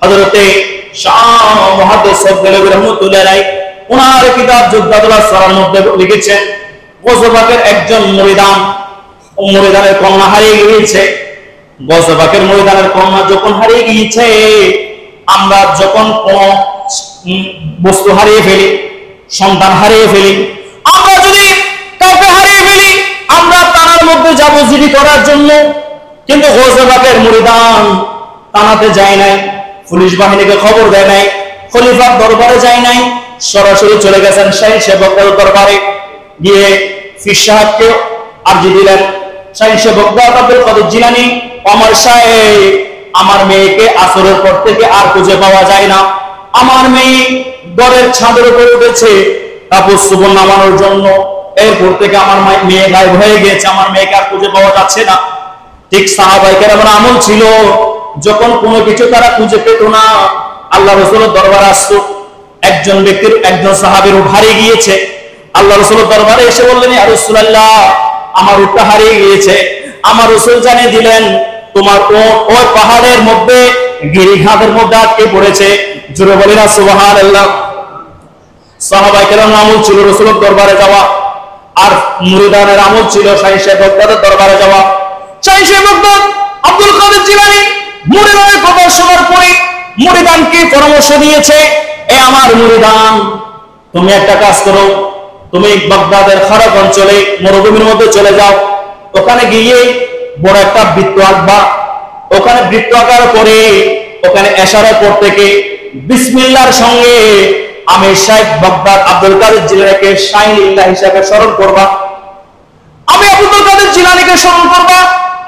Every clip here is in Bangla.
হযরতে শাহ মুহাদ্দিস সাদগালাবি রাহমাতুল্লাহ আলাইহি ওনার কিতাব জুদ্দাতুল আসরার মধ্যে লিখেছেন, গজবাকের একজন মুরিদানের কন্যা হারিয়ে গিয়েছে। গজবাকের মুরিদানের কন্যা যখন হারিয়ে গিয়েছে, আমরা যখন কোন বস্তু হারিয়ে ফেলি, সন্তান হারিয়ে ফেলি, আমরা যদি কাউকে হারিয়ে ফেলি, আমরা থানার মধ্যে যাব জিডি করার জন্য। কিন্তু গজবাকের মুরিদান থানাতে যায় নাই, পুলিশ বাহিনীকে খবর দেয় নাই, খলিফার দরবারে যায় নাই, সরাসরি চলে গেছেন শাহী সেবকদের দরবারে। গিয়ে পীর সাহেবকে আরজি দিলেন, শাহী সেবক আব্দুল কাদের জিলানী, আমার সাহেব, আমার মেয়েকে আসরের পর থেকে আর খুঁজে পাওয়া যায় না। আমার মেয়ে ঘরের ছাদের উপরে উঠেছে কাপড় চোপড় নামানোর জন্য, এরপর থেকে আমার মেয়ে গায়েব হয়ে গিয়েছে, আমার মেয়েকে আর খুঁজে পাওয়া যাচ্ছে না। ঠিক সাহাবায়ে কেরামের আমল ছিল, যখন কোনো কিছু তারা খুঁজে পেত না, আল্লাহ রাসূলের দরবারে আসতো। একজন ব্যক্তির, একজন সাহাবীর উট হারিয়ে গিয়েছে, আল্লাহ রাসূলের দরবারে এসে বললেন, ইয়া রাসূলুল্লাহ, আমার উটটা হারিয়ে গিয়েছে। আমার রাসূল জানিয়ে দিলেন, তোমার উট ওই পাহাড়ের মধ্যে গিরিখাতের মধ্যে আটকে পড়েছে। জোরে বলেন না সুবহানাল্লাহ। সাহাবায়ে কেরামের আমল ছিল রাসূলের দরবারে যাওয়া, আর মুরিদানের আমল ছিল শাহী সেবকদের দরবারে যাওয়া। শাহী সেবকদের আব্দুল কাদের জিলানী মুরিদানের কথা শোনার পরে মুরিদানকে পরামর্শ দিয়েছে, এ আমার মুরিদান, তুমি একটা কাজ করো, তুমি বাগদাদের খারাপ অঞ্চলে মরুভূমির মধ্যে চলে যাও, ওখানে গিয়ে বড় একটা বৃত্ত আঁকবা। ওখানে বৃত্ত আঁকার পরে ওখানে ইশারা করতে থেকে বিসমিল্লাহর সঙ্গে আমির শাইখ বাগদাদ আব্দুল কাদের জিলানীকে শাইখুল্লাহ হিসেবে স্মরণ করবা। আমি আব্দুল কাদের জিলানীকে স্মরণ করবা,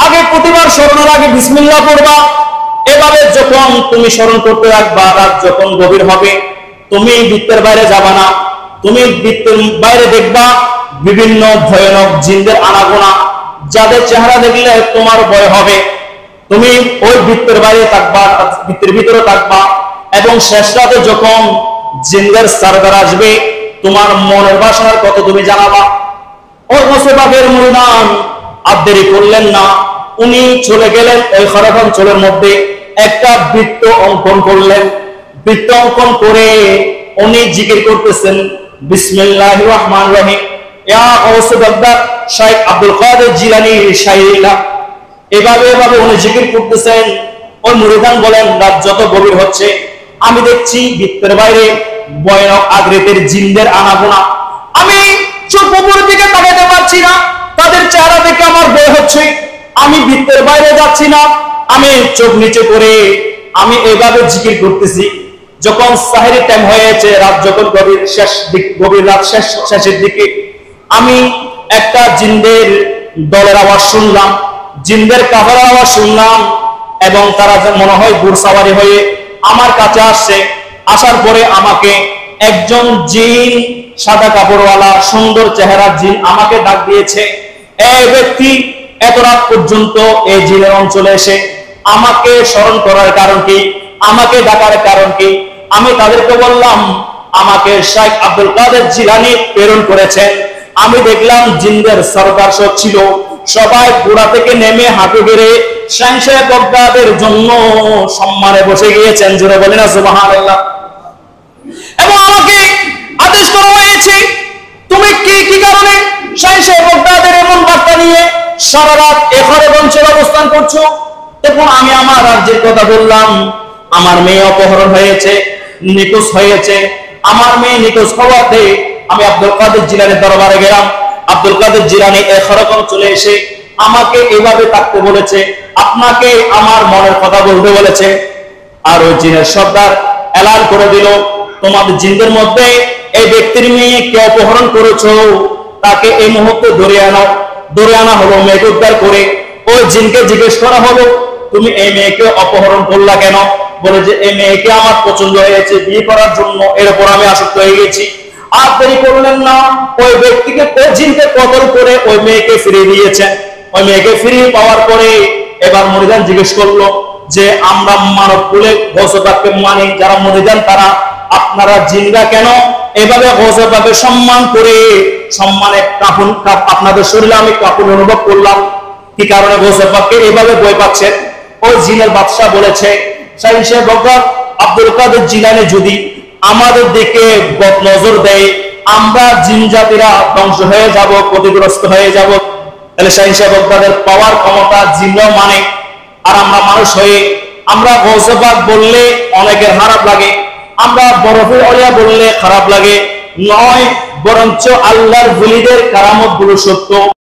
আগে প্রতিবার স্মরণের আগে বিসমিল্লাহ পড়বা। এভাবে যখন তুমি স্মরণ করতে রাখবা, রাত যখন গভীর হবে, তুমি বৃত্তের বাইরে যাবা না, তুমি বৃত্তের বাইরে দেখবা বিভিন্ন ভয়ানক জিনদের আনাগোনা, যাদের চেহারা দেখলে তোমার ভয় হবে। তুমি ওই বৃত্তের বাইরে থাকবা, বৃত্তের ভিতরে থাকবা, এবং শেষ রাতে যখন জিনদের সরদার আসবে, তোমার মনের বাসনার কথা তুমি জানাবা। ওই মুসবাকের মুরিদান আর দেরি করলেন না, উনি চলে গেলেন ওই খারাপ অঞ্চলের মধ্যে, একটা বৃত্ত অঙ্কন করলেন। বৃত্ত অঙ্কন করে উনি জিকির করতেছেন, বিসমিল্লাহির রহমানির রহিম, ইয়া গাউসুল বাগদাদ শাইখ আব্দুল কাদের জিলানী শাইখুল্লাহ। এভাবে উনি জিকির করতেছেন। ওই মুরিদান বলেন, রাত যত গভীর হচ্ছে, আমি দেখছি বৃত্তের বাইরে ভয়ানক আকৃতির জিনদের আনাগোনা। আমি চোখ উপরের দিকে তাকাতে পারছি না, তাদের চেহারা দেখে আমার ভয় হচ্ছে। আমি বৃত্তের বাইরে যাচ্ছি না, আমি চোখ নিচে করে আমি এভাবে জিকির করতেছি। যখন সাহেরি টাইম হয়েছে, রাত যখন গভীর রাত শেষের দিকে, আমি একটা জিনদের দলের আওয়াজ শুনলাম, জিনদের কাফেলার আওয়াজ শুনলাম, এবং তারা মনে হয় ঘোড়সওয়ারি হয়ে আমার কাছে আসছে। আসার পরে আমাকে একজন জিন, সাদা কাপড়ওয়ালা সুন্দর চেহারার জিন আমাকে ডাক দিয়েছে, এই ব্যক্তি এত রাত পর্যন্ত এই জিনের অঞ্চলে এসে আমাকে স্মরণ করার কারণ কি, আমাকে ডাকার কারণ কি? আমি তাদেরকে বললাম, আমাকে শাইখ আব্দুল কাদের জিলানী প্রেরণ করেছেন। আমি দেখলাম জিনদের সরদার সব ছিল, সবাই ঘোড়া থেকে নেমে হাঁটু গেড়ে শাইখ বাগদাদের জন্য সম্মানে বসে গিয়েছেন। জোরে বলেন না সুবহানাল্লাহ। এবং আমাকে আদেশ করা হয়েছে, তুমি কি কারণে শাইখ বাগদাদের এমন বার্তা নিয়ে সারা রাত এখানে অঞ্চলে অবস্থান করছো? তখন আমি আমার রাজ্যের কথা বললাম, আমার মেয়ে অপহরণ হয়েছে, নিখোঁজ হয়েছে। আমার মেয়ে নিখোঁজ হওয়াতে আমি আব্দুল কাদের জিলানীর দরবারে গেলাম। আব্দুল কাদের জিলানী এখানে চলে এসে আমাকে এভাবে থাকতে বলেছে, আপনাকে আমার মনের কথা বলতে বলেছে। আর ওই জিনের সর্দার এলান করে দিল, তোমাদের জিনদের মধ্যে এই ব্যক্তির মেয়েকে অপহরণ করেছো, তাকে এই মুহূর্তে ধরে আনো। ধরে আনা হলো, মেয়েকে উদ্ধার করে ওই জিনকে জিজ্ঞেস করা হলো, তুমি এই মেয়েকে অপহরণ করলা কেন? বলে যে এই মেয়েকে আমার পছন্দ হয়েছে, বিয়ে করার জন্য এর উপর আমি আসক্ত হয়ে গেছি। আর দেরি করলেন না, ওই ব্যক্তিকে, ওই জিনকে কতল করে ওই মেয়েকে ফিরিয়ে দিয়েছেন। ওই মেয়েকে ফিরিয়ে পাওয়ার পরে এবার মুরিদান জিজ্ঞেস করলো যে আমরা মানব কুলে গৌসবাককে মানি, যারা মুরিদান তারা, আপনারা জিনরা কেন এভাবে গৌসবাককে সম্মান করে, সম্মানে কাঁপুন, আপনাদের শরীরে আমি কাঁপুন অনুভব করলাম, কি কারণে গৌসবাককে এভাবে ভয় পাচ্ছেন? ওই জিনের বাদশা বলেছে, শাইখ বাগদাদ আব্দুল কাদের জিলানী যদি আমাদের দিকে নজর দেয়, আমরা জিন জাতিরা ধ্বংস হয়ে যাব, ক্ষতিগ্রস্ত হয়ে যাব। তাহলে শাহী সাহেব তাদের পাওয়ার ক্ষমতা জিনরাও মানে, আর আমরা মানুষ হয়ে আমরা গৌসে পাক বললে অনেকের খারাপ লাগে, আমরা বরফের অলিয়া বললে খারাপ লাগে, নয় বরঞ্চ আল্লাহর ওলিদের কারামত গুলো সত্য।